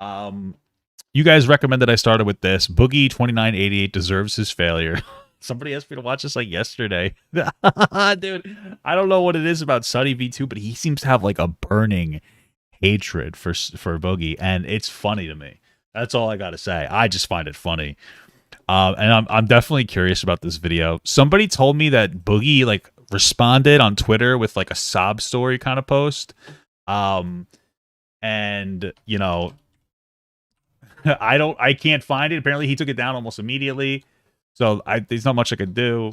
You guys recommended I started with this. Boogie2988 deserves his failure. Somebody asked me to watch this like yesterday. Dude, I don't know what it is about SunnyV2, but he seems to have like a burning hatred for Boogie, and it's funny to me. That's all I got to say. I just find it funny. And I'm definitely curious about this video. Somebody told me that Boogie like responded on Twitter with like a sob story kind of post. And you know, I can't find it. Apparently he took it down almost immediately. So there's not much I could do.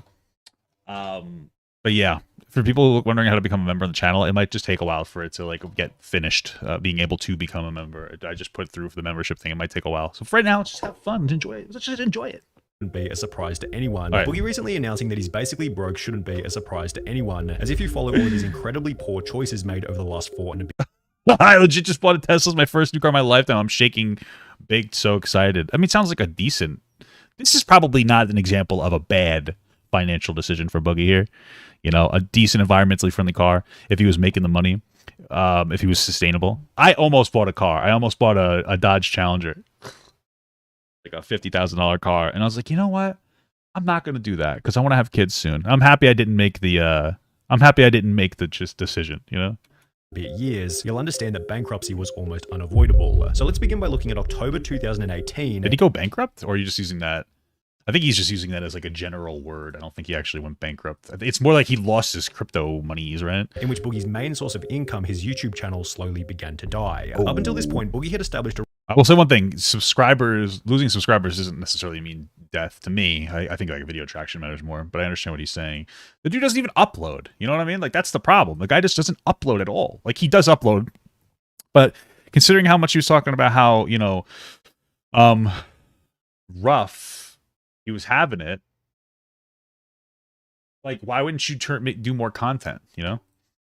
But yeah, for people wondering how to become a member of the channel, it might just take a while for it to like get finished, being able to become a member. I just put it through for the membership thing. It might take a while. So for right now, just have fun and enjoy it. Let's just enjoy it. Shouldn't be a surprise to anyone. Right. Boogie recently announcing that he's basically broke shouldn't be a surprise to anyone, as if you follow all of his incredibly poor choices made over the last 4 and a bit. I legit just bought a Tesla. It's my first new car in my lifetime. I'm shaking big, so excited. I mean, it sounds like a decent... This is probably not an example of a bad financial decision for Boogie here. You know, a decent environmentally friendly car. If he was making the money, if he was sustainable. I almost bought a car. I almost bought a Dodge Challenger. Like a $50,000 car. And I was like, you know what? I'm not going to do that because I want to have kids soon. I'm happy I didn't make the... just decision, you know? Years, you'll understand that bankruptcy was almost unavoidable. So let's begin by looking at October 2018. Did he go bankrupt, or are you just using that? I think he's just using that as like a general word. I don't think he actually went bankrupt. It's more like he lost his crypto monies, right? In which Boogie's main source of income, his YouTube channel, slowly began to die. Oh. Up until this point, Boogie had established a... I will say one thing, losing subscribers doesn't necessarily mean death to me. I think like video traction matters more, but I understand what he's saying. The dude doesn't even upload. You know what I mean? Like that's the problem. The guy just doesn't upload at all. Like he does upload, but considering how much he was talking about how, you know, rough he was having it, like why wouldn't you do more content, you know?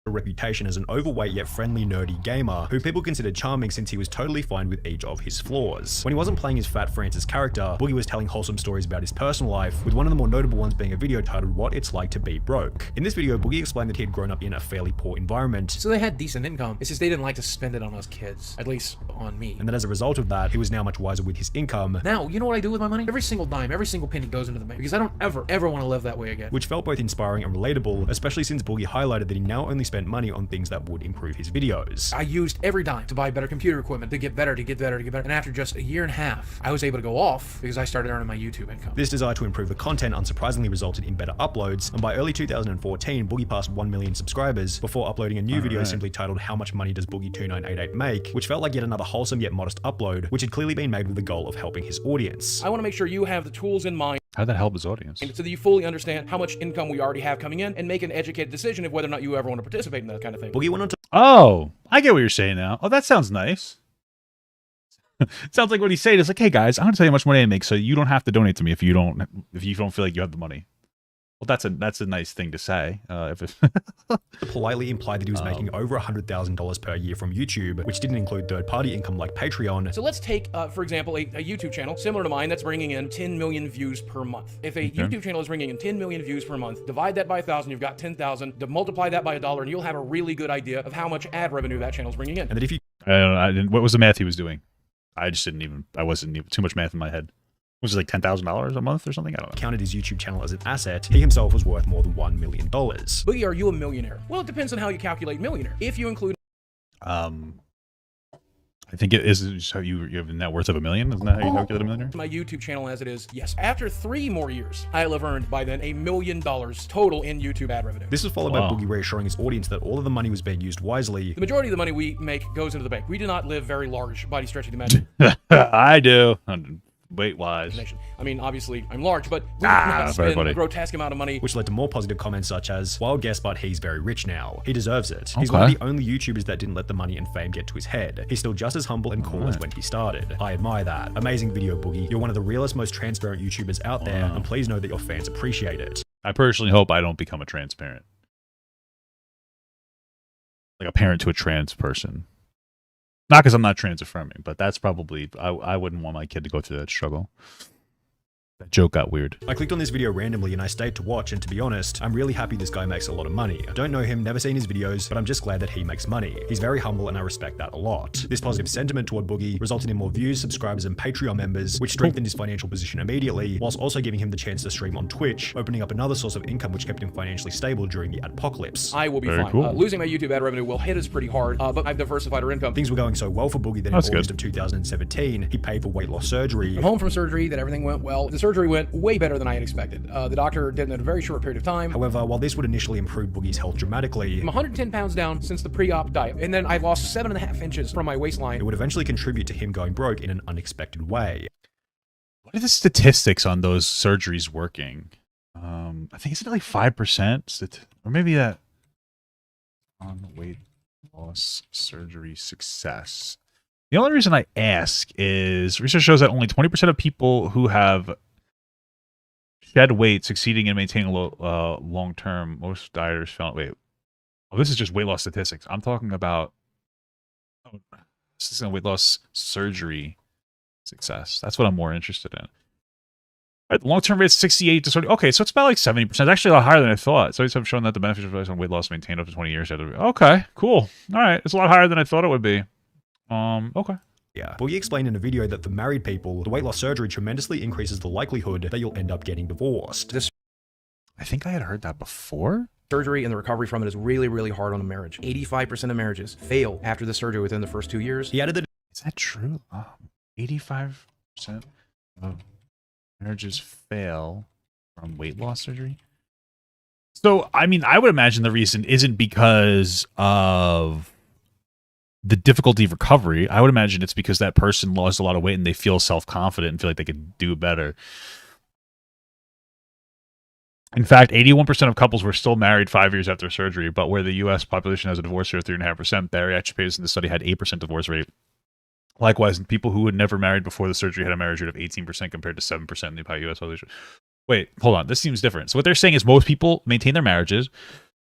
A reputation as an overweight yet friendly nerdy gamer who people considered charming since he was totally fine with each of his flaws. When he wasn't playing his fat Francis character, Boogie was telling wholesome stories about his personal life, with one of the more notable ones being a video titled What It's Like to Be Broke. In this video, Boogie explained that he had grown up in a fairly poor environment. So they had decent income. It's just they didn't like to spend it on us kids, at least on me. And that as a result of that, he was now much wiser with his income. Now, you know what I do with my money? Every single dime, every single penny goes into the bank because I don't ever want to live that way again. Which felt both inspiring and relatable, especially since Boogie highlighted that he now only spent money on things that would improve his videos. I used every dime to buy better computer equipment, to get better. And after just a year and a half, I was able to go off because I started earning my YouTube income. This desire to improve the content unsurprisingly resulted in better uploads, and by early 2014, Boogie passed 1 million subscribers before uploading a new video simply titled How Much Money Does Boogie2988 Make, which felt like yet another wholesome yet modest upload, which had clearly been made with the goal of helping his audience. I want to make sure you have the tools in mind How'd that help his audience? so that you fully understand how much income we already have coming in and make an educated decision of whether or not you ever want to participate in that kind of thing. Boogie went on to... Oh, I get what you're saying now. Oh, that sounds nice. Sounds like what he's saying is like, hey guys, I'm gonna tell you how much money I make, so you don't have to donate to me if you don't feel like you have the money. Well, that's a nice thing to say. Politely implied that he was making over $100,000 per year from YouTube, which didn't include third-party income like Patreon. So let's take, for example, a YouTube channel similar to mine that's bringing in 10 million views per month. If a YouTube channel is bringing in 10 million views per month, divide that by 1,000, you've got 10,000. Multiply that by $1, and you'll have a really good idea of how much ad revenue that channel's bringing in. And that if you... I didn't. What was the math he was doing? I wasn't even too much math in my head. Was it like $10,000 a month or something? I don't know. Counted his YouTube channel as an asset, he himself was worth more than $1 million. Boogie, are you a millionaire? Well, it depends on how you calculate millionaire. If you include... I think it is how you have a net worth of $1 million. Isn't that how you calculate a millionaire? My YouTube channel as it is, yes. After 3 more years, I'll have earned by then $1 million total in YouTube ad revenue. This was followed by Boogie reassuring his audience that all of the money was being used wisely. The majority of the money we make goes into the bank. We do not live very large by any stretch of the imagination. I do. Weight-wise. I mean, obviously, I'm large, but we do not spend a grotesque amount of money. Which led to more positive comments such as, wild guess, but he's very rich now. He deserves it. He's one of the only YouTubers that didn't let the money and fame get to his head. He's still just as humble and cool as when he started. I admire that. Amazing video, Boogie. You're one of the realest, most transparent YouTubers out there, and please know that your fans appreciate it. I personally hope I don't become a transparent. Like a parent to a trans person. Not because I'm not trans affirming, but that's probably, I wouldn't want my kid to go through that struggle. That joke got weird. I clicked on this video randomly and I stayed to watch, and to be honest, I'm really happy this guy makes a lot of money. I don't know him, never seen his videos, but I'm just glad that he makes money. He's very humble and I respect that a lot. This positive sentiment toward Boogie resulted in more views, subscribers, and Patreon members, which strengthened his financial position immediately, whilst also giving him the chance to stream on Twitch, opening up another source of income which kept him financially stable during the adpocalypse. I will be Very fine. cool. Losing my YouTube ad revenue will hit us pretty hard, but I've diversified our income. Things were going so well for Boogie that in August of 2017, he paid for weight loss surgery. I'm home from surgery, that everything went well. The surgery went way better than I had expected. The doctor did it in a very short period of time. However, while this would initially improve Boogie's health dramatically, I'm 110 pounds down since the pre-op diet, and then I lost 7.5 inches from my waistline. it would eventually contribate to him going broke in an unexpected way. What are the statistics on those surgeries working? I think it's like 5%, or maybe that on weight loss surgery success. The only reason I ask is research shows that only 20% of people who have shed weight succeeding in maintaining long term. Most dieters found. Wait, oh, this is just weight loss statistics. I'm talking about. Oh, this is a weight loss surgery success. That's what I'm more interested in. Right, the long-term rate is 68 to 30. Okay, so it's about like 70%. It's actually a lot higher than I thought. So I'm showing that the benefits of weight loss maintained up to 20 years. Okay, cool. All right, it's a lot higher than I thought it would be. Okay. Yeah. Boogie explained in a video that for married people, the weight loss surgery tremendously increases the likelihood that you'll end up getting divorced. This I think I had heard that before. surgery and the recovery from it is really, really hard on a marriage. 85% of marriages fail after the surgery within the first 2 years. He added that Is that true? 85% of marriages fail from weight loss surgery. So, I mean, I would imagine the reason isn't because of the difficulty of recovery. I would imagine it's because that person lost a lot of weight and they feel self-confident and feel like they could do better. In fact, 81% of couples were still married 5 years after surgery, but where the U.S. population has a divorce rate of 3.5%, bariatric patients in the study had 8% divorce rate. Likewise, people who had never married before the surgery had a marriage rate of 18% compared to 7% in the U.S. population. Wait, hold on. This seems different. So what they're saying is most people maintain their marriages,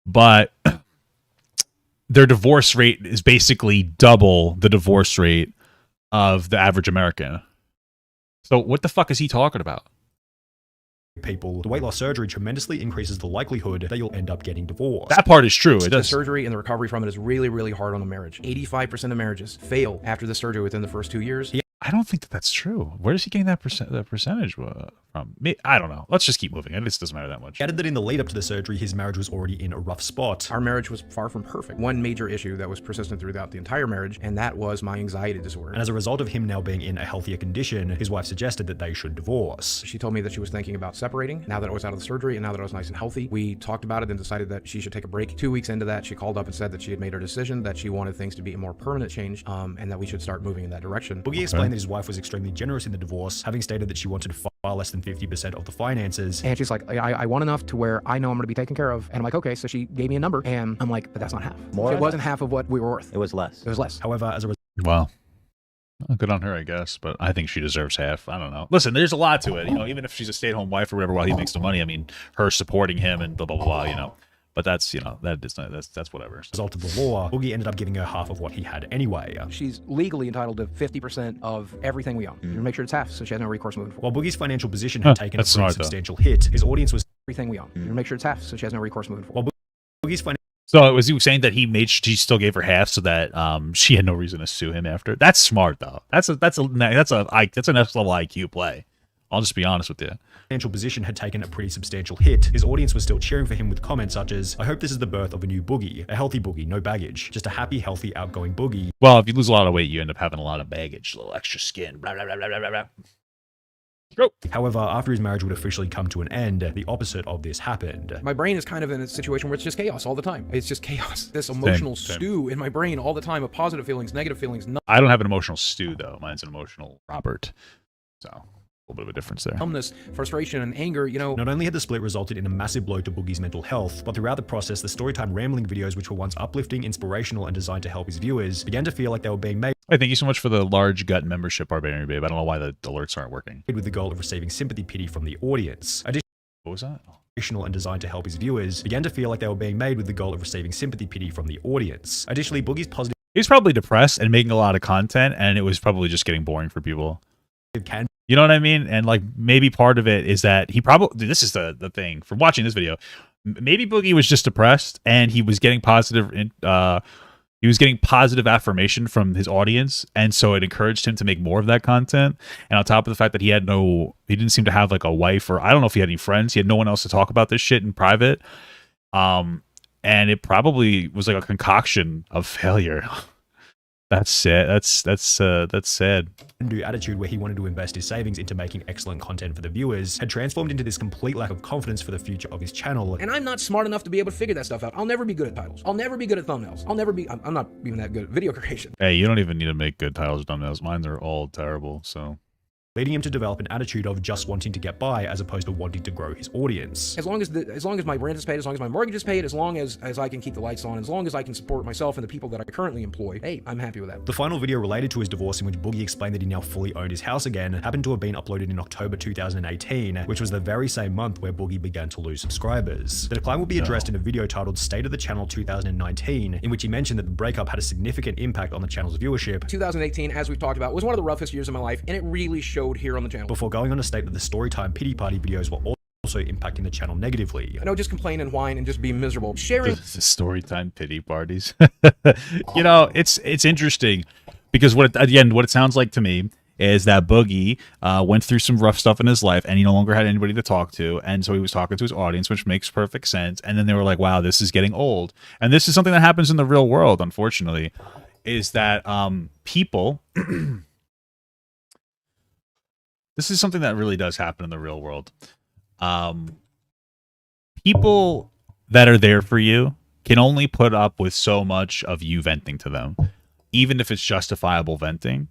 but their divorce rate is basically double the divorce rate of the average American. So what the fuck is he talking about? people, the weight loss surgery tremendously increases the likelihood that you'll end up getting divorced. That part is true. It The does. surgery and the recovery from it is really, really hard on a marriage. 85% of marriages fail after the surgery within the first 2 years. I don't think that that's true. Where is he getting that percentage from? I don't know. Let's just keep moving. It just doesn't matter that much. He added that in the lead up to the surgery, his marriage was already in a rough spot. Our marriage was far from perfect. One major issue that was persistent throughout the entire marriage, and that was my anxiety disorder. And as a result of him now being in a healthier condition, his wife suggested that they should divorce. She told me that she was thinking about separating now that I was out of the surgery and now that I was nice and healthy. We talked about it and decided that she should take a break. 2 weeks into that, she called up and said that she had made her decision, that she wanted things to be a more permanent change, and that we should start moving in that direction. Boogie explained that his wife was extremely generous in the divorce, having stated that she wanted far less than 50% of the finances. And she's like, I want enough to where I know I'm going to be taken care of. And I'm like, okay. So she gave me a number, and I'm like, but that's not half. More? It wasn't half of what we were worth. It was less. It was less. However, as a result, Well, good on her, I guess. But I think she deserves half. I don't know. Listen, there's a lot to it. You know, even if she's a stay-at-home wife or whatever, while he makes the money, I mean, her supporting him and blah blah blah. Blah, you know. But that's, you know, that's whatever. result of the law, Boogie ended up giving her half of what he had anyway. She's legally entitled to 50% of everything we own. You make sure it's half, so she has no recourse moving forward. While Boogie's financial position had taken a that's pretty smart, though. substantial hit, his audience was Everything we own. You make sure it's half, so she has no recourse moving forward. Boogie's financial So was he saying that she still gave her half so that she had no reason to sue him after? That's smart though. That's a next level IQ play. I'll just be honest with you. position had taken a pretty substantial hit. His audience was still cheering for him with comments such as, "I hope this is the birth of a new Boogie, a healthy Boogie, no baggage, just a happy, healthy, outgoing Boogie." Well, if you lose a lot of weight, you end up having a lot of baggage, a little extra skin. Blah blah blah blah blah blah. Go. However, after his marriage would officially come to an end, the opposite of this happened. My brain is kind of in a situation where it's just chaos all the time. It's just chaos. This emotional Same. stew in my brain all the time of positive feelings, negative feelings, I don't have an emotional stew though. Mine's an emotional Robert. So a little bit of a difference there. numbness, frustration, and anger, you know. Not only had the split resulted in a massive blow to Boogie's mental health, but throughout the process, the Storytime rambling videos, which were once uplifting, inspirational, and designed to help his viewers, began to feel like they were being made Hey, thank you so much for the large gut membership, Barbarian Babe. I don't know why the alerts aren't working. with the goal of receiving sympathy pity from the audience. What was that? Additional and designed to help his viewers, began to feel like they were being made with the goal of receiving sympathy pity from the audience. Additionally, Boogie's positive He was probably depressed and making a lot of content, and it was probably just getting boring for people. can You know what I mean? And like maybe part of it is that he probably, this is the thing from watching this video, maybe Boogie was just depressed and he was getting positive affirmation from his audience, and so it encouraged him to make more of that content. And on top of the fact that he didn't seem to have like a wife, or I don't know if he had any friends, he had no one else to talk about this shit in private. And it probably was like a concoction of failure. That's sad. That's sad. New attitude where he wanted to invest his savings into making excellent content for the viewers had transformed into this complete lack of confidence for the future of his channel. And I'm not smart enough to be able to figure that stuff out. I'll never be good at titles. I'll never be good at thumbnails. I'm not even that good at video creation. Hey, you don't even need to make good titles or thumbnails. Mine are all terrible, so. Leading him to develop an attitude of just wanting to get by as opposed to wanting to grow his audience. As long as my rent is paid, as long as my mortgage is paid, as long as I can keep the lights on, as long as I can support myself and the people that I currently employ, hey, I'm happy with that. The final video related to his divorce, in which Boogie explained that he now fully owned his house again, happened to have been uploaded in October 2018, which was the very same month where Boogie began to lose subscribers. The decline will be addressed in a video titled State of the Channel 2019, in which he mentioned that the breakup had a significant impact on the channel's viewership. 2018, as we've talked about, was one of the roughest years of my life, and it really showed here on the channel. Before going on to state that the Storytime Pity Party videos were also impacting the channel negatively. I know, just complain and whine and just be miserable. Sharing the Storytime pity parties. You know, it's interesting because at the end, what it sounds like to me is that Boogie went through some rough stuff in his life and he no longer had anybody to talk to. And so he was talking to his audience, which makes perfect sense. And then they were like, wow, this is getting old. And this is something that happens in the real world, unfortunately, is that people... This is something that really does happen in the real world. People that are there for you can only put up with so much of you venting to them, even if it's justifiable venting.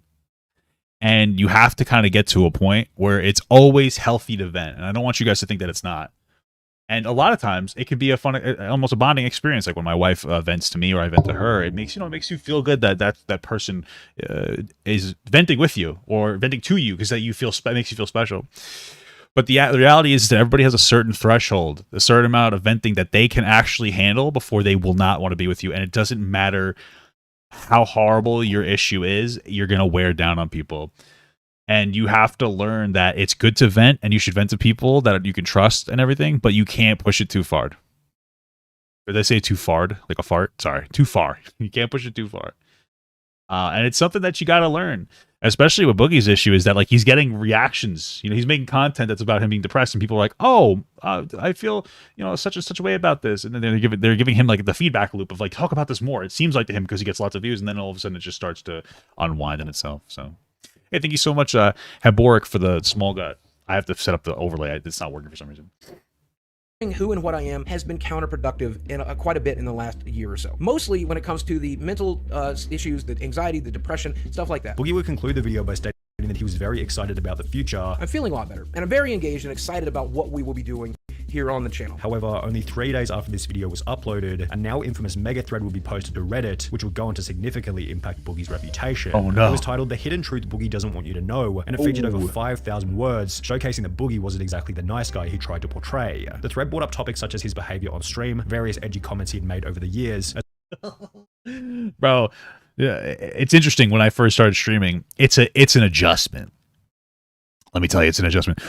And you have to kind of get to a point where it's always healthy to vent. And I don't want you guys to think that it's not. And a lot of times it can be a fun, almost a bonding experience. Like when my wife vents to me or I vent to her, it makes you feel good that person is venting with you or venting to you because that makes you feel special. But the reality is that everybody has a certain threshold, a certain amount of venting that they can actually handle before they will not want to be with you. And it doesn't matter how horrible your issue is, you're going to wear down on people. And you have to learn that it's good to vent and you should vent to people that you can trust and everything, but you can't push it too far. Did I say too far? Like a fart? Sorry, too far. You can't push it too far. And it's something that you got to learn, especially with Boogie's issue is that like he's getting reactions. You know, he's making content that's about him being depressed and people are like, oh, I feel, such a way about this. And then they're giving him like the feedback loop of like, talk about this more. It seems like to him because he gets lots of views and then all of a sudden it just starts to unwind in itself. So. Hey, thank you so much, Haboric, for the small gut. I have to set up the overlay. It's not working for some reason. Who and what I am has been counterproductive in quite a bit in the last year or so. Mostly when it comes to the mental issues, the anxiety, the depression, stuff like that. Boogie would conclude the video by stating that he was very excited about the future. I'm feeling a lot better, and I'm very engaged and excited about what we will be doing here on the channel. However, only 3 days after this video was uploaded, a now infamous mega thread will be posted to Reddit, which will go on to significantly impact Boogie's reputation. Oh no. It was titled The Hidden Truth Boogie Doesn't Want You to Know, and it featured over 5,000 words, showcasing that Boogie wasn't exactly the nice guy he tried to portray. The thread brought up topics such as his behavior on stream, various edgy comments he'd made over the years. Bro, yeah, it's interesting when I first started streaming, it's an adjustment. Let me tell you, it's an adjustment.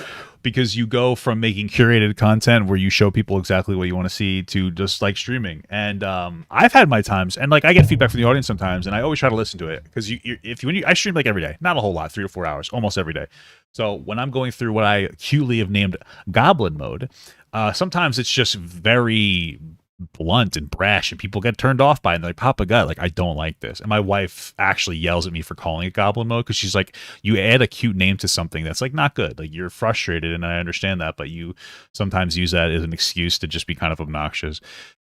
Because you go from making curated content where you show people exactly what you want to see to just like streaming. And I've had my times, and like I get feedback from the audience sometimes, and I always try to listen to it because I stream like every day, not a whole lot, 3 to 4 hours, almost every day. So when I'm going through what I cutely have named Goblin mode, sometimes it's just very blunt and brash and people get turned off by it and they're like, Papa God, like I don't like this. And my wife actually yells at me for calling it goblin mode because she's like, you add a cute name to something that's like not good, like you're frustrated and I understand that, but you sometimes use that as an excuse to just be kind of obnoxious.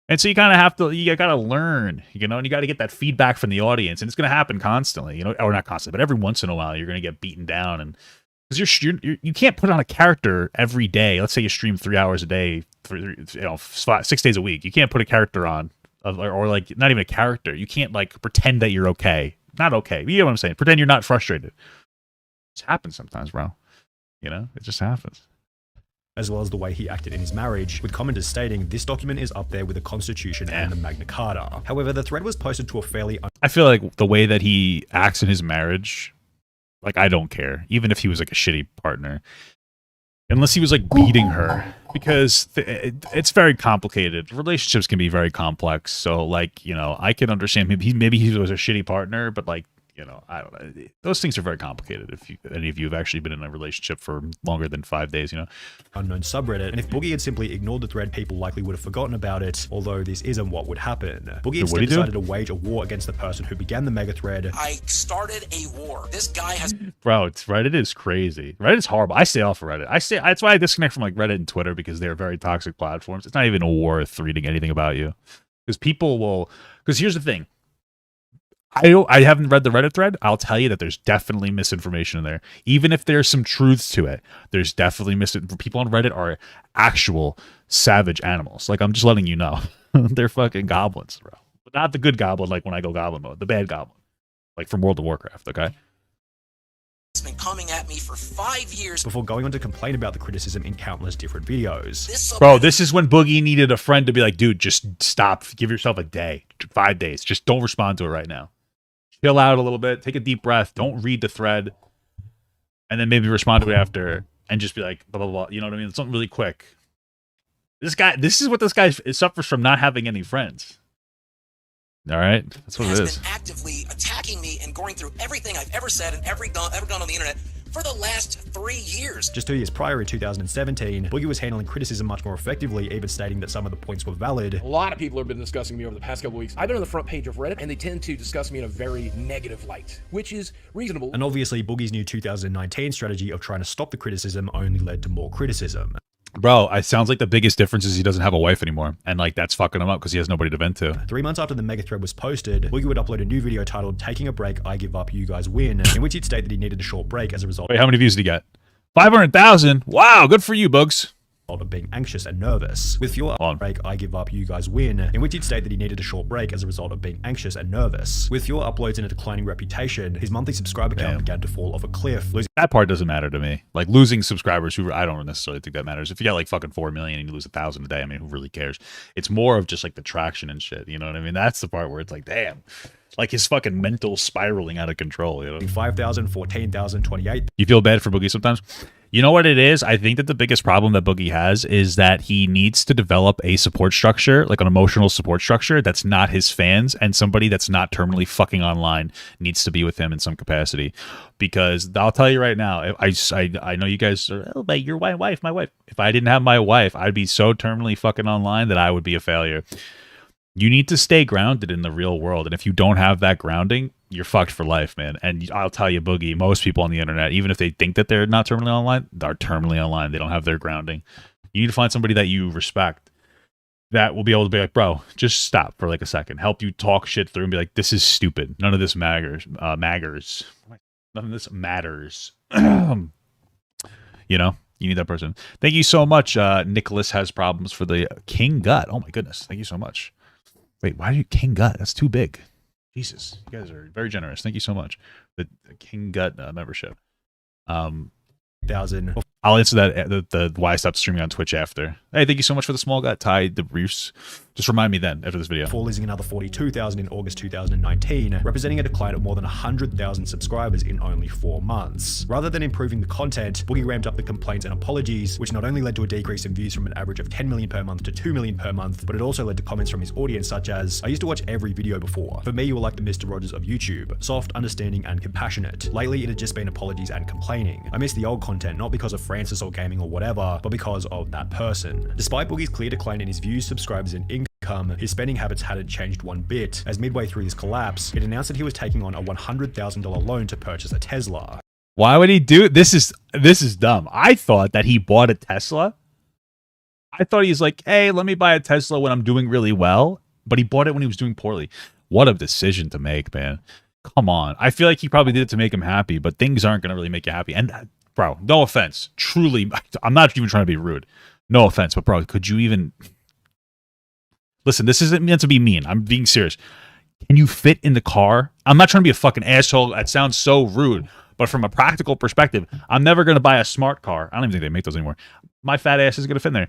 And so you kind of have to, you got to learn, and you got to get that feedback from the audience, and it's going to happen constantly, or not constantly, but every once in a while you're going to get beaten down. And because you can't put on a character every day. Let's say you stream 3 hours a day for 6 days a week. You can't put a character on, or like not even a character. You can't like pretend that you're okay. Not okay. You know what I'm saying? Pretend you're not frustrated. It happens sometimes, bro. It just happens. As well as the way he acted in his marriage, with commenters stating this document is up there with the Constitution and the Magna Carta. However, the thread was posted to a fairly... I feel like the way that he acts in his marriage Like, I don't care, even if he was like a shitty partner, unless he was like beating her, because it's very complicated. Relationships can be very complex. So, like, you know, I can understand maybe he was a shitty partner, but like, you know, I don't know. Those things are very complicated. If any of you have actually been in a relationship for longer than 5 days, you know. Unknown subreddit, and if Boogie had simply ignored the thread, people likely would have forgotten about it, although this isn't what would happen. Boogie instead decided to wage a war against the person who began the mega thread. I started a war. This guy has... Bro, Reddit is crazy. Reddit is horrible. I stay off of Reddit. That's why I disconnect from like Reddit and Twitter, because they're very toxic platforms. It's not even worth reading anything about you. Because people will... Because here's the thing. I haven't read the Reddit thread. I'll tell you that there's definitely misinformation in there. Even if there's some truths to it, there's definitely people on Reddit are actual savage animals. Like, I'm just letting you know. They're fucking goblins, bro. But not the good goblin, like when I go goblin mode. The bad goblin. Like from World of Warcraft, okay? It's been coming at me for 5 years. Before going on to complain about the criticism in countless different videos. Bro, this is when Boogie needed a friend to be like, dude, just stop. Give yourself a day. 5 days. Just don't respond to it right now. Chill out a little bit, take a deep breath, don't read the thread, and then maybe respond to it after, and just be like, blah, blah, blah. You know what I mean? Something really quick. This is what this guy suffers from, not having any friends. All right? That's what it is. Has been actively attacking me and going through everything I've ever said and ever done on the internet for the last 3 years. Just 2 years prior, in 2017, Boogie was handling criticism much more effectively, even stating that some of the points were valid. A lot of people have been discussing me over the past couple weeks. I've been on the front page of Reddit, and they tend to discuss me in a very negative light, which is reasonable. And obviously, Boogie's new 2019 strategy of trying to stop the criticism only led to more criticism. Bro, it sounds like the biggest difference is he doesn't have a wife anymore, and like that's fucking him up because he has nobody to vent to. 3 months after the mega thread was posted, Boogie would upload a new video titled "Taking a Break, I Give Up, You Guys Win," in which he'd state that he needed a short break as a result. Wait, how many views did he get? 500,000. Wow, good for you, Bugs. Of being anxious and nervous. With your break, I give up, you guys win, in which he'd state that he needed a short break as a result of being anxious and nervous. With your uploads and a declining reputation, his monthly subscriber count began to fall off a cliff. That part doesn't matter to me. Like losing subscribers, who I don't necessarily think that matters. If you got like fucking 4 million and you lose 1,000 a day, I mean, who really cares? It's more of just like the traction and shit. You know what I mean? That's the part where it's like, damn. Like his fucking mental spiraling out of control, you know? 5,000, 14,000, 28. You feel bad for Boogie sometimes? You know what it is? I think that the biggest problem that Boogie has is that he needs to develop a support structure, like an emotional support structure that's not his fans, and somebody that's not terminally fucking online needs to be with him in some capacity. Because I'll tell you right now, I know you guys are, oh, but you're my wife. If I didn't have my wife, I'd be so terminally fucking online that I would be a failure. You need to stay grounded in the real world. And if you don't have that grounding, you're fucked for life, man. And I'll tell you, Boogie, most people on the internet, even if they think that they're not terminally online, they're terminally online. They don't have their grounding. You need to find somebody that you respect that will be able to be like, bro, just stop for like a second. Help you talk shit through and be like, this is stupid. None of this matters. None of this matters. You know? You need that person. Thank you so much. Nicholas has problems for the King Gut. Oh my goodness. Thank you so much. Wait, why are you King Gut? That's too big. Jesus, you guys are very generous. Thank you so much. The King Gut membership. 1,000. I'll answer that the why I stopped streaming on Twitch after. Hey, thank you so much for the small gut, Ty the Bruce. Just remind me then after this video. Before losing another 42,000 in August 2019, representing a decline of more than 100,000 subscribers in only 4 months. Rather than improving the content, Boogie ramped up the complaints and apologies, which not only led to a decrease in views from an average of 10 million per month to 2 million per month, but it also led to comments from his audience such as, I used to watch every video before. For me, you were like the Mr. Rogers of YouTube. Soft, understanding, and compassionate. Lately, it had just been apologies and complaining. I miss the old content, not because of Francis or gaming or whatever, but because of that person. Despite Boogie's clear decline in his views, subscribers, and income, his spending habits hadn't changed one bit, as midway through his collapse, it announced that he was taking on a $100,000 loan to purchase a Tesla. Why would he do it? This is dumb. I thought that he bought a Tesla. I thought he's like, hey, let me buy a Tesla when I'm doing really well, but he bought it when he was doing poorly. What a decision to make, man. Come on. I feel like he probably did it to make him happy, but things aren't going to really make you happy. And bro, no offense. Truly, I'm not even trying to be rude. No offense, but bro, could you even... Listen, this isn't meant to be mean. I'm being serious. Can you fit in the car? I'm not trying to be a fucking asshole. That sounds so rude. But from a practical perspective, I'm never going to buy a smart car. I don't even think they make those anymore. My fat ass is going to fit in there.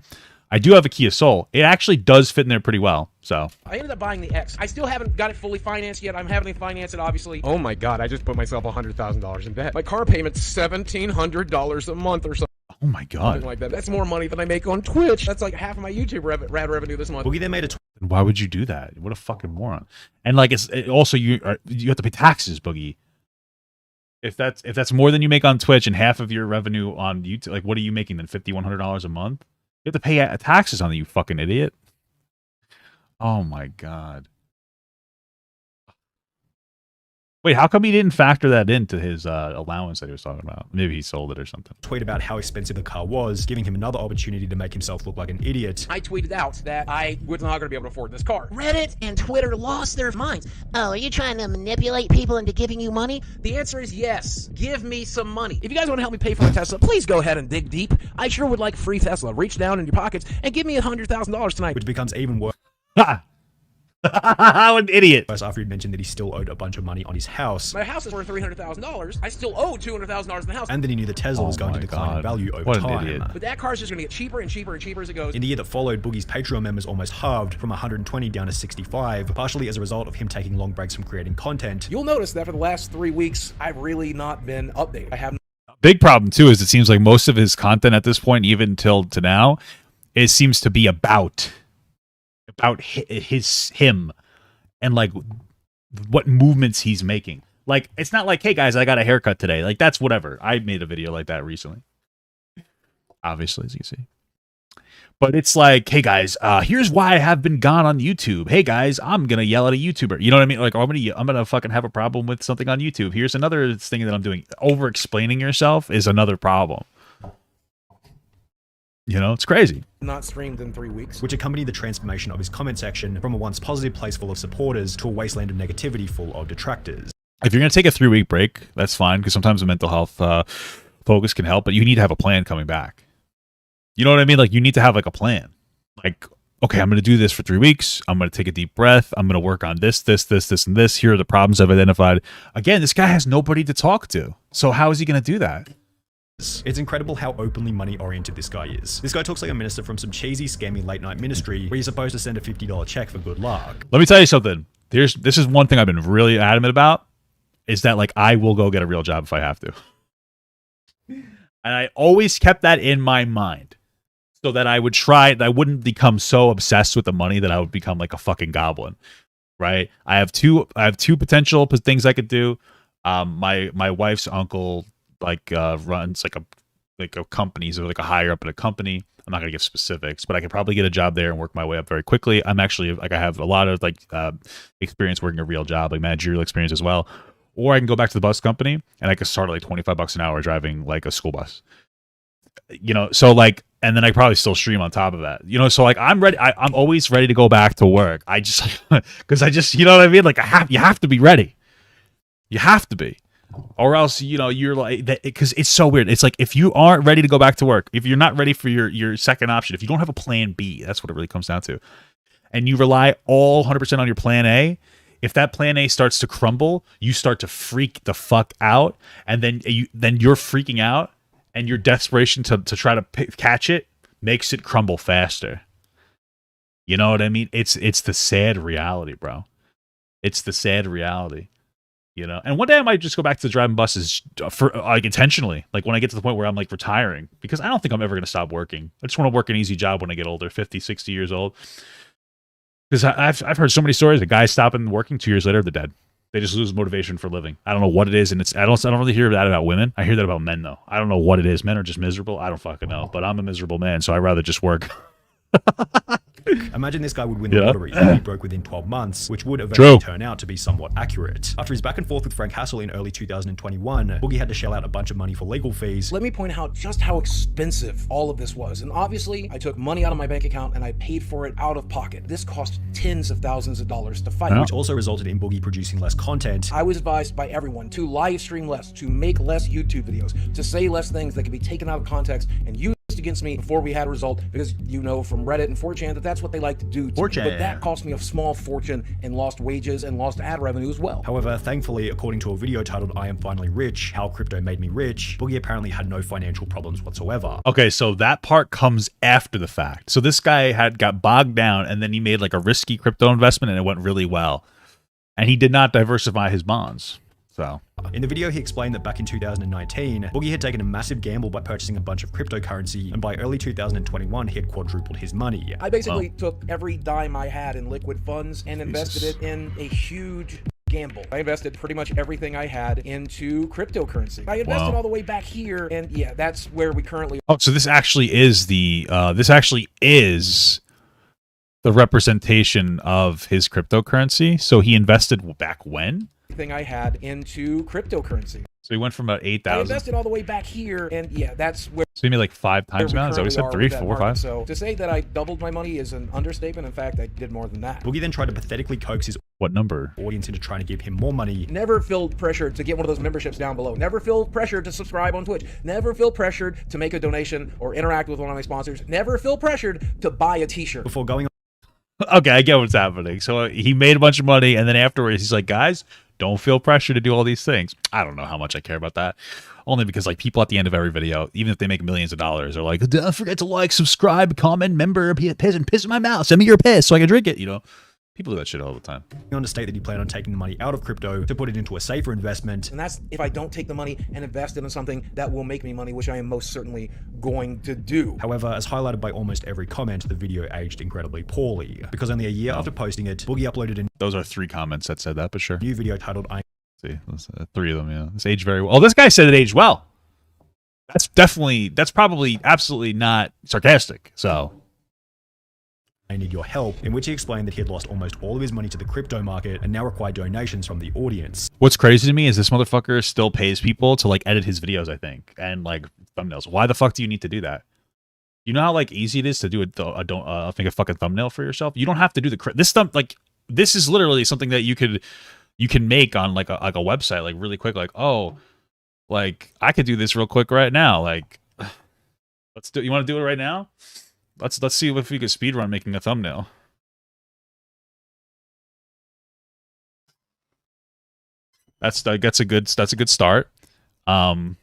I do have a Kia Soul. It actually does fit in there pretty well. So I ended up buying the X. I still haven't got it fully financed yet. I'm having to finance it, obviously. Oh my God, I just put myself $100,000 in debt. My car payment's $1,700 a month or something. oh my god, Something like that. That's more money than I make on Twitch. That's like half of my YouTube revenue this month. Boogie then made a why would you do that? What a fucking moron! And like also you have to pay taxes, Boogie. If that's more than you make on Twitch and half of your revenue on YouTube, like what are you making then? $5,100 a month? You have to pay taxes on it, you fucking idiot. Oh my god. Wait, how come he didn't factor that into his allowance that he was talking about? Maybe he sold it or something. tweet about how expensive the car was, giving him another opportunity to make himself look like an idiot. I tweeted out that I was not going to be able to afford this car. Reddit and Twitter lost their minds. Oh, are you trying to manipulate people into giving you money? The answer is yes. Give me some money. If you guys want to help me pay for my Tesla, please go ahead and dig deep. I sure would like free Tesla. Reach down in your pockets and give me $100,000 tonight. Which becomes even worse An idiot. after he'd mentioned that he still owed a bunch of money on his house, My house is worth $300,000. I still owe $200,000 in the house. and that he knew the Tesla was going to my decline in God. value over What an time. idiot. But that car is just going to get cheaper and cheaper and cheaper as it goes. In the year that followed, Boogie's Patreon members almost halved from 120 down to 65, partially as a result of him taking long breaks from creating content. You'll notice that for the last 3 weeks, I've really not been updated. I have Big problem too is it seems like most of his content at this point, even till to now, it seems to be about him and like what movements he's making. Like it's not like, hey guys, I got a haircut today. Like that's whatever. I made a video like that recently, obviously, as you can see. But it's like, hey guys, here's why I have been gone on YouTube. Hey guys, I'm gonna yell at a YouTuber. You know what I mean? Like, I'm gonna fucking have a problem with something on YouTube. Here's another thing that I'm doing. Over explaining yourself is another problem. You know, it's crazy. not streamed in 3 weeks. Which accompanied the transformation of his comment section from a once positive place full of supporters to a wasteland of negativity full of detractors. If you're gonna take a 3-week break, that's fine, because sometimes the mental health focus can help, but you need to have a plan coming back. You know what I mean? Like, you need to have like a plan. Like, okay, I'm going to do this for 3 weeks. I'm going to take a deep breath. I'm going to work on this, and this. Here are the problems I've identified. Again, this guy has nobody to talk to. So how is he going to do that? It's incredible how openly money-oriented this guy is. This guy talks like a minister from some cheesy, scammy late-night ministry where you're supposed to send a $50 check for good luck. Let me tell you something. This is one thing I've been really adamant about, is that, like, I will go get a real job if I have to. And I always kept that in my mind, so that I would try, I wouldn't become so obsessed with the money that I would become like a fucking goblin, right? I have two potential things I could do. My wife's uncle runs like a company, so like a higher up at a company. I'm not gonna give specifics, but I could probably get a job there and work my way up very quickly. I'm actually I have a lot of experience working a real job, like managerial experience as well. Or I can go back to the bus company and I could start at like $25 an hour driving like a school bus. You know, so like, and then I probably still stream on top of that. You know, so like I'm ready. I'm always ready to go back to work. I just because you know what I mean. Like you have to be ready. You have to be, or else you're like that, because it's so weird. It's like if you aren't ready to go back to work, if you're not ready for your second option, if you don't have a plan B, that's what it really comes down to, and you rely all 100% on your plan A. If that plan A starts to crumble, you start to freak the fuck out, and then you're freaking out. And your desperation to try to catch it makes it crumble faster. You know what I mean? It's the sad reality, bro. It's the sad reality. You know? And one day I might just go back to driving buses for like intentionally. Like when I get to the point where I'm like retiring. Because I don't think I'm ever going to stop working. I just want to work an easy job when I get older, 50, 60 years old. Because I've heard so many stories of guys stopping working 2 years later, they're dead. They just lose motivation for living. I don't know what it is, and I don't really hear that about women. I hear that about men, though. I don't know what it is. Men are just miserable. I don't fucking know. But I'm a miserable man, so I'd rather just work. Imagine this guy would win the lottery and be broke within 12 months, which would eventually turn out to be somewhat accurate. After his back and forth with Frank Hassel in early 2021, Boogie had to shell out a bunch of money for legal fees. Let me point out just how expensive all of this was. And obviously, I took money out of my bank account and I paid for it out of pocket. This cost tens of thousands of dollars to fight. Which also resulted in Boogie producing less content. I was advised by everyone to live stream less, to make less YouTube videos, to say less things that can be taken out of context and used against me before we had a result, because you know from Reddit and 4chan that that's what they like to do. 4chan. But that cost me a small fortune and lost wages and lost ad revenue as well. However, thankfully, according to a video titled I Am Finally Rich, How Crypto Made Me Rich, Boogie apparently had no financial problems whatsoever. Okay, so that part comes after the fact. So this guy got bogged down, and then he made like a risky crypto investment, and it went really well. And he did not diversify his bonds. So in the video, he explained that back in 2019, Boogie had taken a massive gamble by purchasing a bunch of cryptocurrency, and by early 2021, he had quadrupled his money. I basically took every dime I had in liquid funds and invested it in a huge gamble. I invested pretty much everything I had into cryptocurrency. I invested all the way back here, and yeah, that's where we currently are. Oh, so this actually is the the representation of his cryptocurrency. So he invested back when? Everything I had into cryptocurrency. So he went from about 8,000. I invested all the way back here, and yeah, that's where. So he made like 5 times now. Is that what he said? 3, 4, 5. So to say that I doubled my money is an understatement. In fact, I did more than that. Boogie then tried to pathetically coax his audience into trying to give him more money. Never feel pressured to get one of those memberships down below. Never feel pressured to subscribe on Twitch. Never feel pressured to make a donation or interact with one of my sponsors. Never feel pressured to buy a t-shirt. Before going on. Okay, I get what's happening. So he made a bunch of money, and then afterwards he's like, guys, don't feel pressure to do all these things. I don't know how much I care about that. Only because like people at the end of every video, even if they make millions of dollars, are like, don't forget to like, subscribe, comment, member, piss in my mouth. Send me your piss so I can drink it, you know? People do that shit all the time. On to state that he planned on taking the money out of crypto to put it into a safer investment. And that's if I don't take the money and invest it in something that will make me money, which I am most certainly going to do. However, as highlighted by almost every comment, the video aged incredibly poorly. Because only a year after posting it, Boogie uploaded Those are 3 comments that said that, but sure. New video titled See, 3 of them, yeah. This aged very well. Oh, this guy said it aged well. That's probably absolutely not sarcastic, so. I Need Your Help, in which he explained that he had lost almost all of his money to the crypto market and now required donations from the audience. What's crazy to me is this motherfucker still pays people to like edit his videos, I think, and like thumbnails. Why the fuck do you need to do that? You know how like easy it is to do a fucking thumbnail for yourself? You don't have to do this is literally something that you can make on like a website, like really quick, like, oh, like I could do this real quick right now. Like, you want to do it right now? Let's see if we could speedrun making a thumbnail. That's a good start. I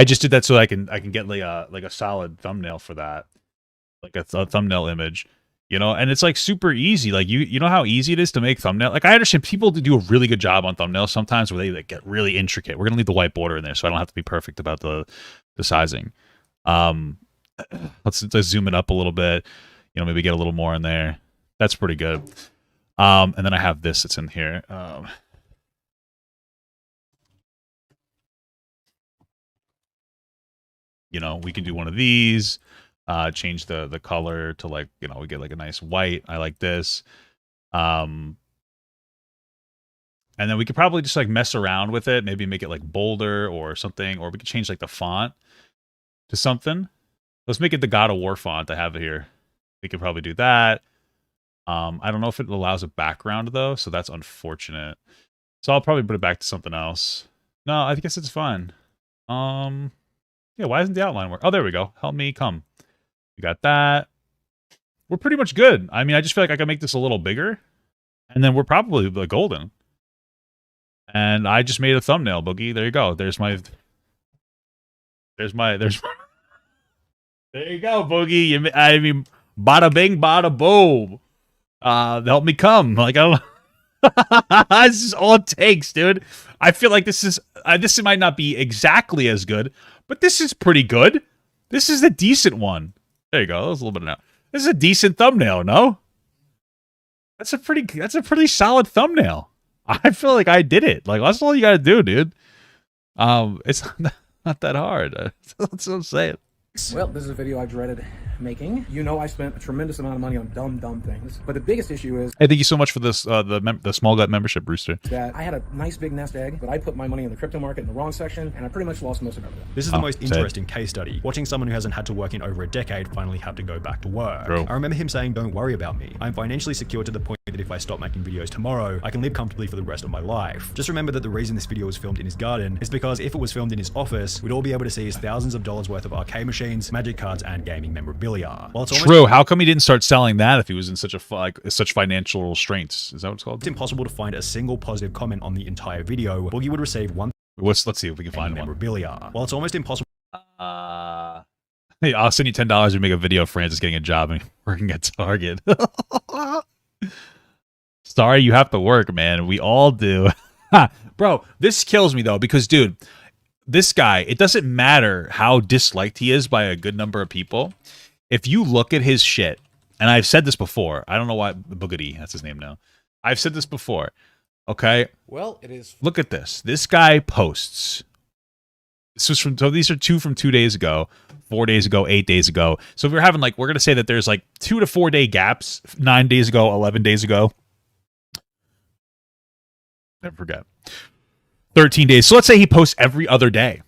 just did that so I can get like a solid thumbnail for that, like a thumbnail image, you know. And it's like super easy. Like you know how easy it is to make thumbnail. Like I understand people do a really good job on thumbnails sometimes where they like get really intricate. We're gonna leave the white border in there so I don't have to be perfect about the sizing. Let's zoom it up a little bit, you know, maybe get a little more in there. That's pretty good. And then I have this that's in here. You know, we can do one of these, change the color to like, you know, we get like a nice white. I like this. And then we could probably just like mess around with it, maybe make it like bolder or something, or we could change like the font to something. Let's make it the God of War font. I have it here. We could probably do that. I don't know if it allows a background though, so that's unfortunate. So I'll probably put it back to something else. No, I guess it's fine. Yeah, why isn't the outline work? Oh, there we go. Help me come. We got that. We're pretty much good. I mean, I just feel like I can make this a little bigger, and then we're probably golden. And I just made a thumbnail, Boogie. There you go. There's my. There you go, Boogie. I mean, bada bing, bada boom. Help me come. Like, I don't know. This is all it takes, dude. I feel like this might not be exactly as good, but this is pretty good. This is a decent one. There you go. That was a little bit of now. This is a decent thumbnail, no? That's a pretty solid thumbnail. I feel like I did it. Like, that's all you gotta do, dude. It's not that hard. That's what I'm saying. Well, this is a video I've dreaded making. You know I spent a tremendous amount of money on dumb things. But the biggest issue is Hey, thank you so much for this the small gut membership, Brewster. that I had a nice big nest egg, but I put my money in the crypto market in the wrong section, and I pretty much lost most of everything. This is the most interesting case study. Watching someone who hasn't had to work in over a decade finally have to go back to work. True. I remember him saying, "Don't worry about me. I'm financially secure to the point that if I stop making videos tomorrow, I can live comfortably for the rest of my life." Just remember that the reason this video was filmed in his garden is because if it was filmed in his office, we'd all be able to see his thousands of dollars worth of arcade machines, magic cards, and gaming memorabilia. While it's almost True. How come he didn't start selling that if he was in such such financial restraints? Is that what it's called? impossible to find a single positive comment on the entire video, Boogie would receive one Let's see if we can find one. memorabilia. While it's almost impossible Hey, I'll send you $10 to make a video of Francis getting a job and working at Target. Sorry, you have to work, man. We all do. Bro, this kills me, though, because, dude, this guy, it doesn't matter how disliked he is by a good number of people. If you look at his shit, and I've said this before, I don't know why, Boogity, that's his name now. I've said this before, okay? Well, it is. Look at this. This guy posts. So these are 2 from 2 days ago, 4 days ago, 8 days ago. So if we're having we're going to say that there's 2 to 4 day gaps, 9 days ago, 11 days ago. Never forget. 13 days. So let's say he posts every other day.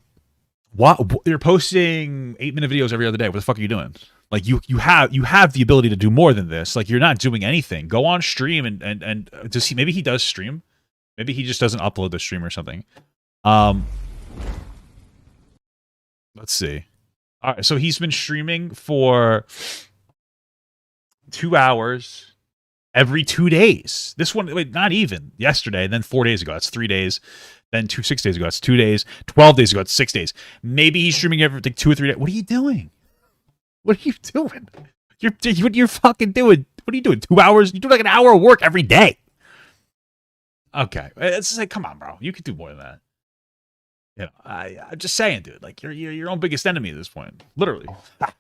What? You're posting 8-minute videos every other day. What the fuck are you doing? You have the ability to do more than this. You're not doing anything. Go on stream and to see. Maybe he does stream. Maybe he just doesn't upload the stream or something. Let's see. All right, so he's been streaming for 2 hours every 2 days. This one, wait, not even yesterday, and then 4 days ago. That's 3 days. Then 6 days ago. That's 2 days. 12 days ago. That's 6 days. Maybe he's streaming every 2 or 3 days. What are you doing? What are you doing? You're fucking doing. What are you doing? 2 hours? You do an hour of work every day. Okay, it's come on, bro. You could do more than that. I'm just saying, dude. You're your own biggest enemy at this point, literally.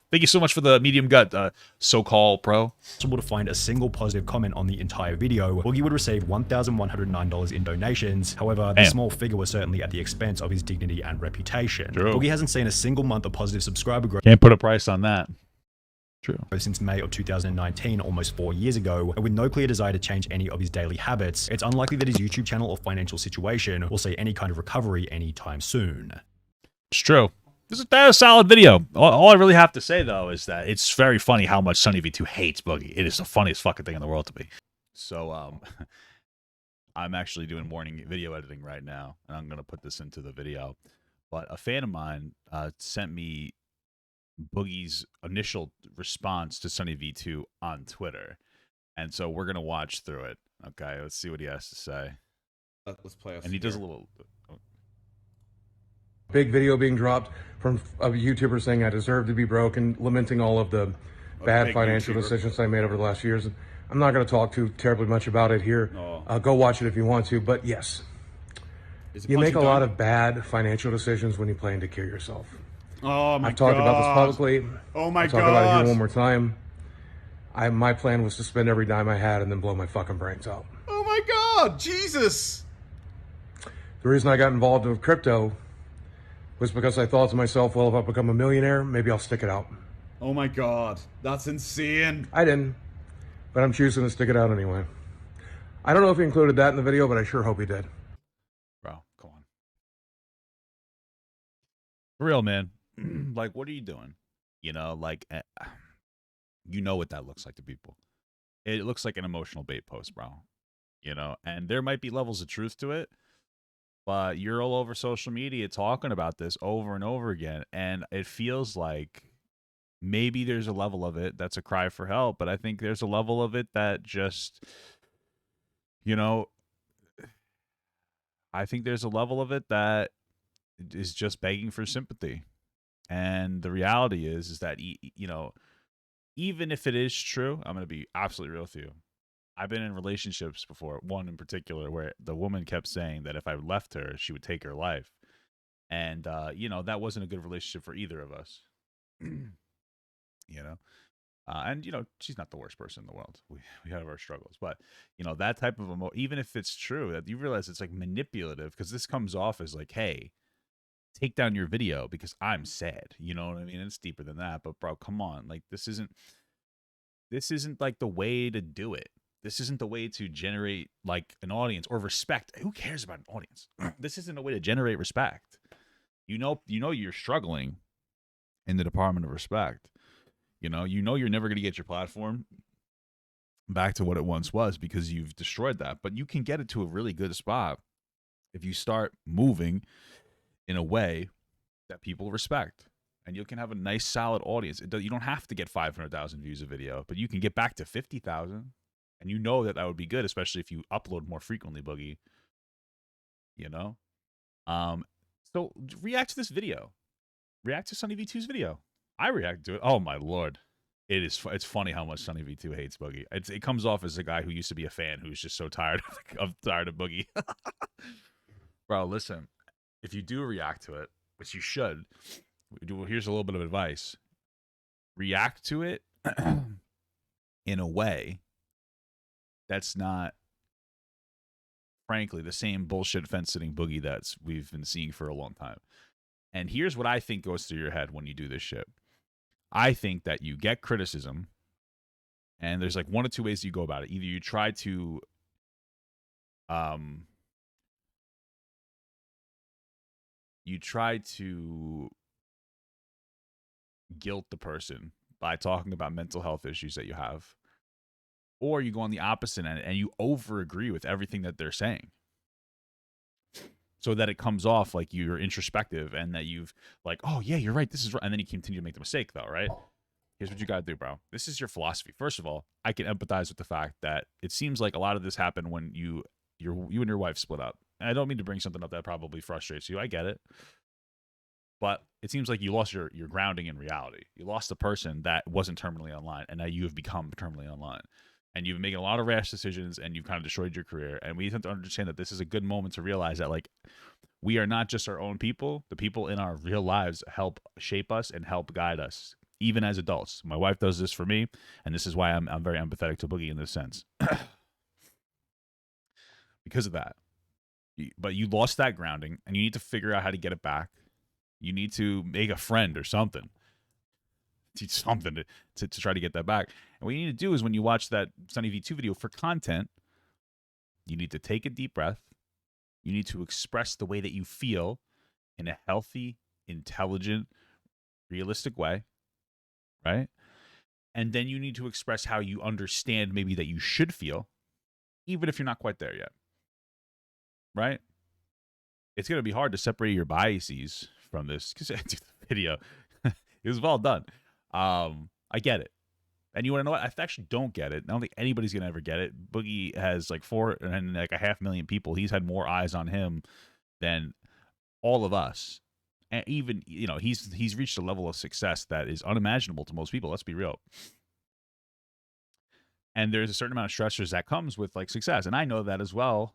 Thank you so much for the medium gut, so-called pro. Impossible to find a single positive comment on the entire video. Boogie would receive $1,109 in donations. However, this small figure was certainly at the expense of his dignity and reputation. True. Boogie hasn't seen a single month of positive subscriber growth. Can't put a price on that. True. Since May of 2019, almost 4 years ago, and with no clear desire to change any of his daily habits, it's unlikely that his YouTube channel or financial situation will see any kind of recovery anytime soon. It's true. This is a solid video. All I really have to say, though, is that it's very funny how much SunnyV2 hates Boogie. It is the funniest fucking thing in the world to me. So, I'm actually doing morning video editing right now, and I'm going to put this into the video. But a fan of mine sent me Boogie's initial response to SunnyV2 on Twitter. And so we're going to watch through it. Okay, let's see what he has to say. Let's play. And he does a little... Big video being dropped from a YouTuber saying I deserve to be broke and lamenting all of the bad financial decisions I made over the last years. I'm not going to talk too terribly much about it here. No. Go watch it if you want to. But yes, you make a lot of bad financial decisions when you plan to kill yourself. Oh my god! I've talked about this publicly. Oh my god! I'll talk about it here one more time. My plan was to spend every dime I had and then blow my fucking brains out. Oh my god! Jesus! The reason I got involved with crypto was because I thought to myself, well, if I become a millionaire, maybe I'll stick it out. Oh my god, that's insane. I didn't, but I'm choosing to stick it out anyway. I don't know if he included that in the video, but I sure hope he did. Bro, come on. For real, man. What are you doing? You know what that looks like to people. It looks like an emotional bait post, bro. And there might be levels of truth to it, but you're all over social media talking about this over and over again, and it feels like maybe there's a level of it that's a cry for help, but I think there's a level of it that just, I think there's a level of it that is just begging for sympathy. And the reality is that, even if it is true, I'm going to be absolutely real with you. I've been in relationships before, one in particular, where the woman kept saying that if I left her, she would take her life. And, that wasn't a good relationship for either of us. And, she's not the worst person in the world. We have our struggles. But, that type of even if it's true, that you realize it's manipulative, because this comes off as hey, take down your video because I'm sad. You know what I mean? It's deeper than that, but bro, come on. Like this isn't like the way to do it. This isn't the way to generate like an audience or respect. Who cares about an audience? This isn't a way to generate respect. You know you're struggling in the department of respect. You know you're never going to get your platform back to what it once was because you've destroyed that. But you can get it to a really good spot if you start moving in a way that people respect. And you can have a nice, solid audience. You don't have to get 500,000 views a video, but you can get back to 50,000. And you know that would be good, especially if you upload more frequently, Boogie. You know? So react to this video. React to SunnyV2's video. I react to it. Oh, my Lord. It's funny how much SunnyV2 hates Boogie. It comes off as a guy who used to be a fan who's just so tired of Boogie. Bro, listen. If you do react to it, which you should, here's a little bit of advice. React to it in a way that's not, frankly, the same bullshit fence-sitting Boogie that's we've been seeing for a long time. And here's what I think goes through your head when you do this shit. I think that you get criticism, and there's like one of two ways you go about it. Either you try to guilt the person by talking about mental health issues that you have, or you go on the opposite end and you over agree with everything that they're saying so that it comes off like you're introspective and that you've like, oh yeah, you're right, this is right, and then you continue to make the mistake though, right? Here's what you gotta do, bro. This is your philosophy. First of all, I can empathize with the fact that it seems like a lot of this happened when you and your wife split up. And I don't mean to bring something up that probably frustrates you. I get it. But it seems like you lost your grounding in reality. You lost the person that wasn't terminally online, and now you have become terminally online. And you've been making a lot of rash decisions, and you've kind of destroyed your career. And we have to understand that this is a good moment to realize that, like, we are not just our own people. The people in our real lives help shape us and help guide us, even as adults. My wife does this for me, and this is why I'm very empathetic to Boogie in this sense. Because of that. But you lost that grounding, and you need to figure out how to get it back. You need to make a friend or something. Teach something to try to get that back. And what you need to do is when you watch that SunnyV2 video for content, you need to take a deep breath. You need to express the way that you feel in a healthy, intelligent, realistic way, right? And then you need to express how you understand maybe that you should feel, even if you're not quite there yet, right? It's going to be hard to separate your biases from this because the video, it was well done. I get it. And you want to know what? I actually don't get it. I don't think anybody's going to ever get it. Boogie has like 500,000 people. He's had more eyes on him than all of us. And even, you know, he's reached a level of success that is unimaginable to most people. Let's be real. And there's a certain amount of stressors that comes with like success. And I know that as well,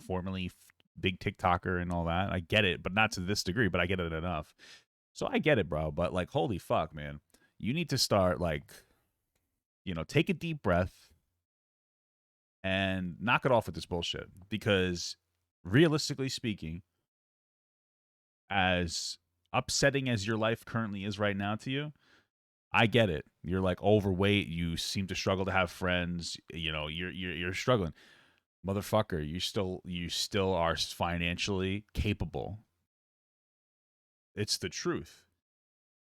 formerly big TikToker and all that. I get it, but not to this degree, but I get it enough. So I get it, bro. But like, holy fuck, man. You need to start like, take a deep breath and knock it off with this bullshit. Because realistically speaking, as upsetting as your life currently is right now to you, I get it. You're like overweight. You seem to struggle to have friends. You're struggling. Motherfucker, you still are financially capable. It's the truth.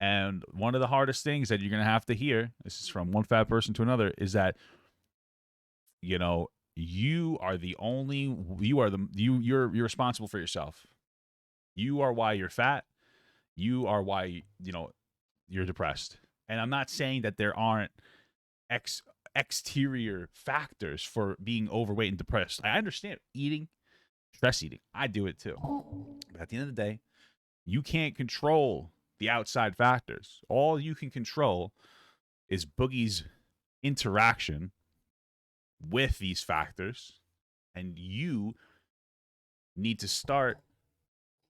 And one of the hardest things that you're going to have to hear, this is from one fat person to another, is that, you're responsible for yourself. You are why you're fat. You are why, you're depressed. And I'm not saying that there aren't exterior factors for being overweight and depressed. I understand eating, stress eating. I do it too. But at the end of the day, you can't control the outside factors. All you can control is Boogie's interaction with these factors. And you need to start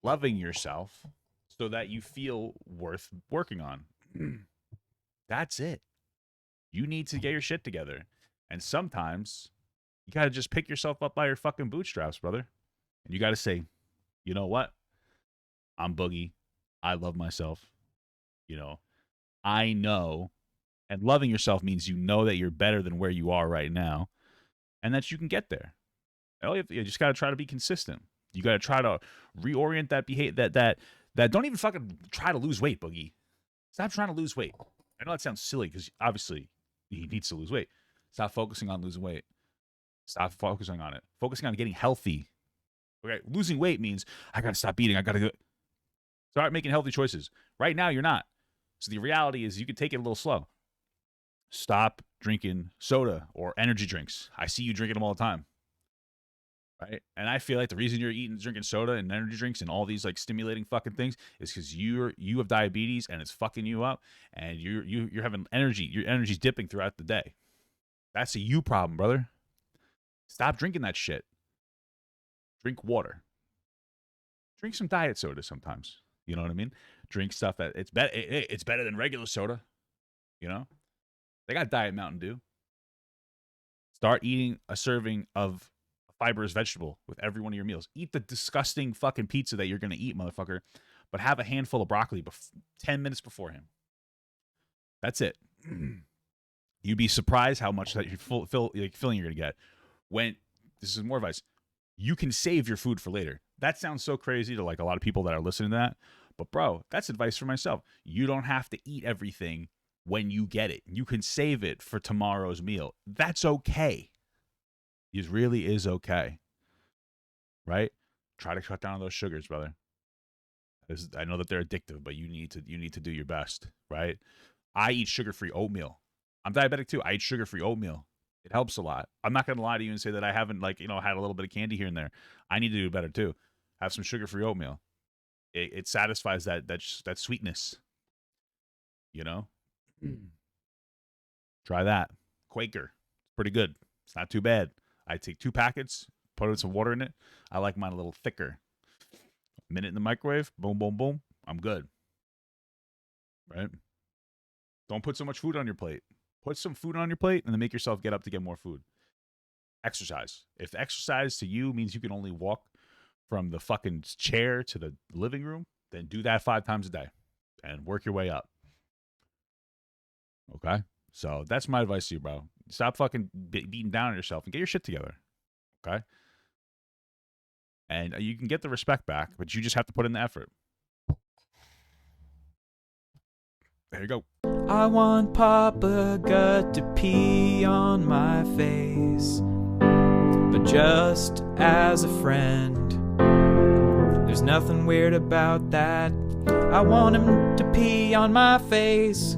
loving yourself so that you feel worth working on. That's it. You need to get your shit together. And sometimes you got to just pick yourself up by your fucking bootstraps, brother. And you got to say, you know what? I'm Boogie. I love myself. You know, I know, and loving yourself means you know that you're better than where you are right now, and that you can get there. You just got to try to be consistent. You got to try to reorient that behavior. That don't even fucking try to lose weight, Boogie. Stop trying to lose weight. I know that sounds silly because obviously he needs to lose weight. Stop focusing on losing weight. Stop focusing on it. Focusing on getting healthy. Okay, losing weight means I got to stop eating. I got to start making healthy choices. Right now, you're not. So the reality is you can take it a little slow. Stop drinking soda or energy drinks. I see you drinking them all the time. Right? And I feel like the reason you're drinking soda and energy drinks and all these like stimulating fucking things is because you have diabetes and it's fucking you up, and you're having energy. Your energy's dipping throughout the day. That's a you problem, brother. Stop drinking that shit. Drink water. Drink some diet soda sometimes. You know what I mean? Drink stuff that it's better than regular soda. You know? They got Diet Mountain Dew. Start eating a serving of fibrous vegetable with every one of your meals. Eat the disgusting fucking pizza that you're going to eat, motherfucker, but have a handful of broccoli 10 minutes beforehand. That's it. You'd be surprised how much that filling you're going to get. This is more advice. You can save your food for later. That sounds so crazy to like a lot of people that are listening to that. But bro, that's advice for myself. You don't have to eat everything when you get it. You can save it for tomorrow's meal. That's okay. It really is okay. Right? Try to cut down on those sugars, brother. I know that they're addictive, but you need to do your best, right? I eat sugar-free oatmeal. I'm diabetic too. I eat sugar-free oatmeal. It helps a lot. I'm not going to lie to you and say that I haven't had a little bit of candy here and there. I need to do better too. Have some sugar-free oatmeal. It satisfies that sweetness. You know? Try that. Quaker. It's pretty good. It's not too bad. I take 2 packets, put some water in it. I like mine a little thicker. A minute in the microwave. Boom, boom, boom. I'm good. Right? Don't put so much food on your plate. Put some food on your plate and then make yourself get up to get more food. Exercise. If exercise to you means you can only walk from the fucking chair to the living room, then do that 5 times a day and work your way up. Okay? So that's my advice to you, bro. Stop fucking beating down on yourself and get your shit together. Okay? And you can get the respect back, but you just have to put in the effort. There you go. I want Papa Gut to pee on my face, but just as a friend. There's nothing weird about that. I want him to pee on my face.